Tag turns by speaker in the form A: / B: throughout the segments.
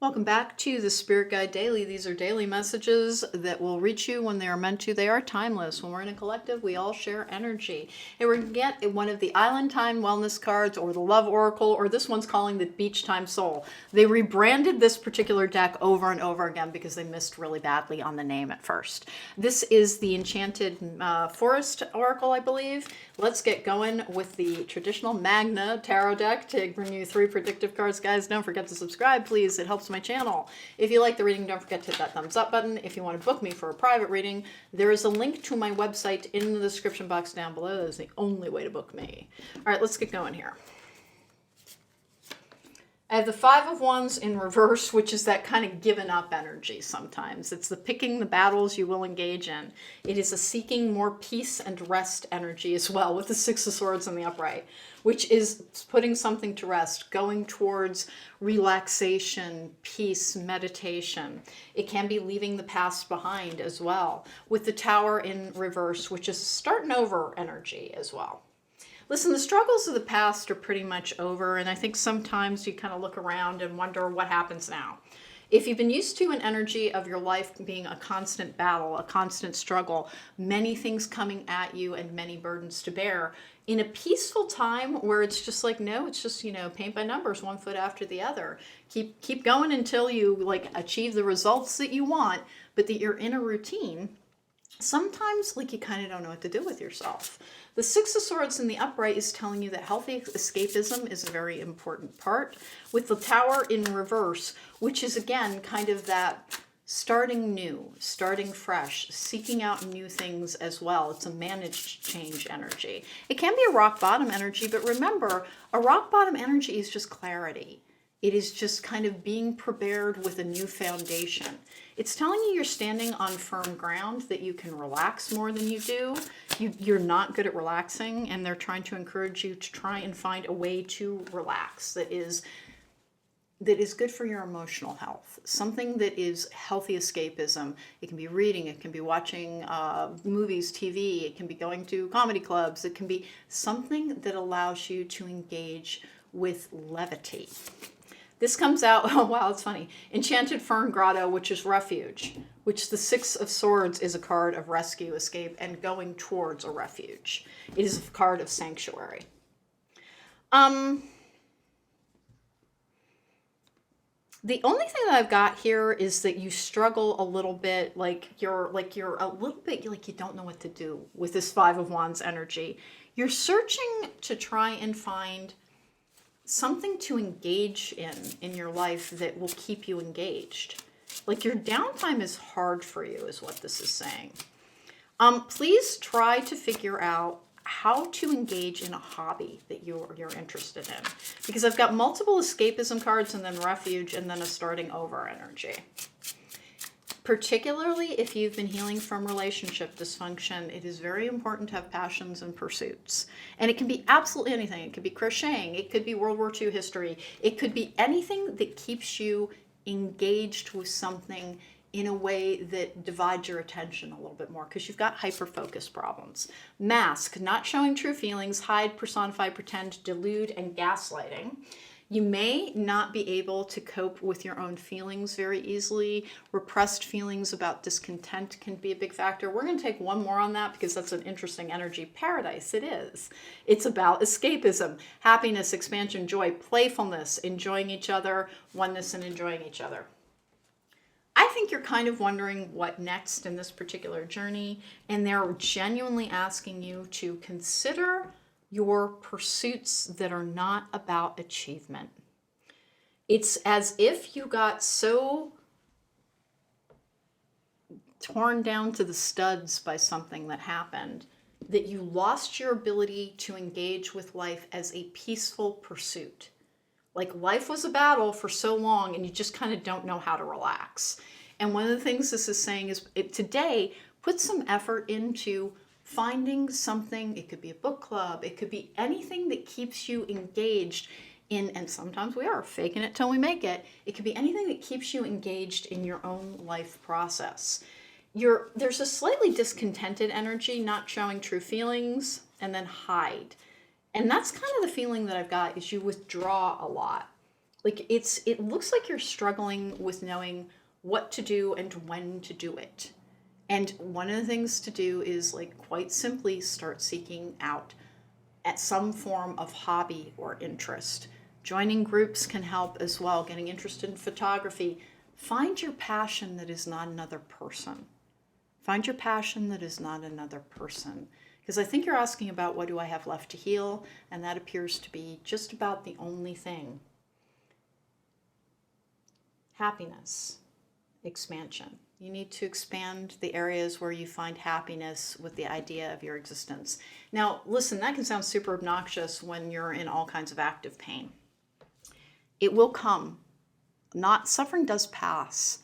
A: Welcome back to the Spirit Guide Daily. These are daily messages that will reach you when they are meant to. They are timeless. When we're in a collective, we all share energy. And we're going to get one of the Island Time Wellness cards or the Love Oracle, or this one's calling the Beach Time Soul. They rebranded this particular deck over and over again because they missed really badly on the name at first. This is the Enchanted Forest Oracle, I believe. Let's get going with the traditional Magna Tarot deck to bring you 3 predictive cards. Guys, don't forget to subscribe, please. It helps my channel. If you like the reading, don't forget to hit that thumbs up button. If you want to book me for a private reading, there is a link to my website in the description box down below. That is the only way to book me. All right, let's get going here. I have the 5 of Wands in reverse, which is that kind of given up energy sometimes. It's the picking the battles you will engage in. It is a seeking more peace and rest energy as well, with the 6 of Swords in the upright, which is putting something to rest, going towards relaxation, peace, meditation. It can be leaving the past behind as well, with the Tower in reverse, which is starting over energy as well. Listen, the struggles of the past are pretty much over, and I think sometimes you kind of look around and wonder what happens now. If you've been used to an energy of your life being a constant battle, a constant struggle, many things coming at you and many burdens to bear, in a peaceful time where it's just like, no, it's just, paint by numbers, 1 foot after the other. Keep going until you achieve the results that you want, but that you're in a routine. Sometimes you kind of don't know what to do with yourself. The 6 of Swords in the upright is telling you that healthy escapism is a very important part, with the Tower in reverse, which is again kind of that starting new, starting fresh, seeking out new things as well. It's a managed change energy. It can be a rock bottom energy, but remember, a rock bottom energy is just clarity. It is just kind of being prepared with a new foundation. It's telling you you're standing on firm ground, that you can relax more than you do. You're not good at relaxing, and they're trying to encourage you to try and find a way to relax that is good for your emotional health. Something that is healthy escapism. It can be reading, it can be watching movies, TV, it can be going to comedy clubs, it can be something that allows you to engage with levity. This comes out, oh wow, it's funny, Enchanted Fern Grotto, which is refuge, which the 6 of Swords is a card of rescue, escape, and going towards a refuge. It is a card of sanctuary. The only thing that I've got here is that you struggle a little bit, you're a little bit like you don't know what to do with this 5 of Wands energy. You're searching to try and find something to engage in your life that will keep you engaged. Your downtime is hard for you is what this is saying. Please try to figure out how to engage in a hobby that you're interested in, because I've got multiple escapism cards and then refuge and then a starting over energy. Particularly if you've been healing from relationship dysfunction, it is very important to have passions and pursuits. And it can be absolutely anything. It could be crocheting. It could be World War II history. It could be anything that keeps you engaged with something in a way that divides your attention a little bit more, because you've got hyper-focus problems. Mask, not showing true feelings, hide, personify, pretend, delude, and gaslighting. You may not be able to cope with your own feelings very easily. Repressed feelings about discontent can be a big factor. We're going to take one more on that because that's an interesting energy. Paradise, it is. It's about escapism, happiness, expansion, joy, playfulness, enjoying each other, oneness, and enjoying each other. I think you're kind of wondering what next in this particular journey, and they're genuinely asking you to consider your pursuits that are not about achievement. It's as if you got so torn down to the studs by something that happened that you lost your ability to engage with life as a peaceful pursuit. Life was a battle for so long and you just kind of don't know how to relax. And one of the things this is saying is today, put some effort into finding something. It could be a book club. It could be anything that keeps you engaged in, and sometimes we are faking it till we make it. It could be anything that keeps you engaged in your own life process. There's a slightly discontented energy, not showing true feelings, and then hide. And that's kind of the feeling that I've got, is you withdraw a lot. Like it looks like you're struggling with knowing what to do and when to do it. And one of the things to do is, like, quite simply start seeking out at some form of hobby or interest. Joining groups can help as well, getting interested in photography. Find your passion that is not another person. Find your passion that is not another person. Because I think you're asking about what do I have left to heal, and that appears to be just about the only thing. Happiness, expansion. You need to expand the areas where you find happiness with the idea of your existence. Now, listen, that can sound super obnoxious when you're in all kinds of active pain. It will come. Suffering does pass.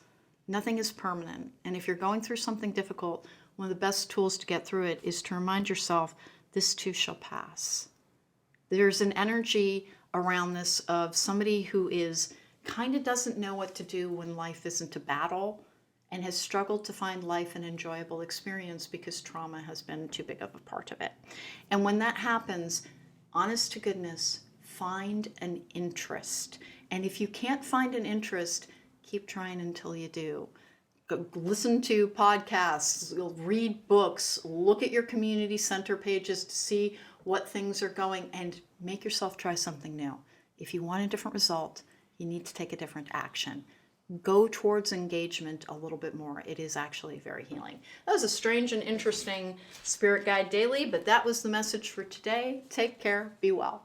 A: Nothing is permanent. And if you're going through something difficult, one of the best tools to get through it is to remind yourself, this too shall pass. There's an energy around this of somebody who is kind of doesn't know what to do when life isn't a battle and has struggled to find life an enjoyable experience because trauma has been too big of a part of it. And when that happens, honest to goodness, find an interest. And if you can't find an interest, keep trying until you do. Go listen to podcasts, read books, look at your community center pages to see what things are going, and make yourself try something new. If you want a different result, you need to take a different action. Go towards engagement a little bit more. It is actually very healing. That was a strange and interesting Spirit Guide Daily, but that was the message for today. Take care. Be well.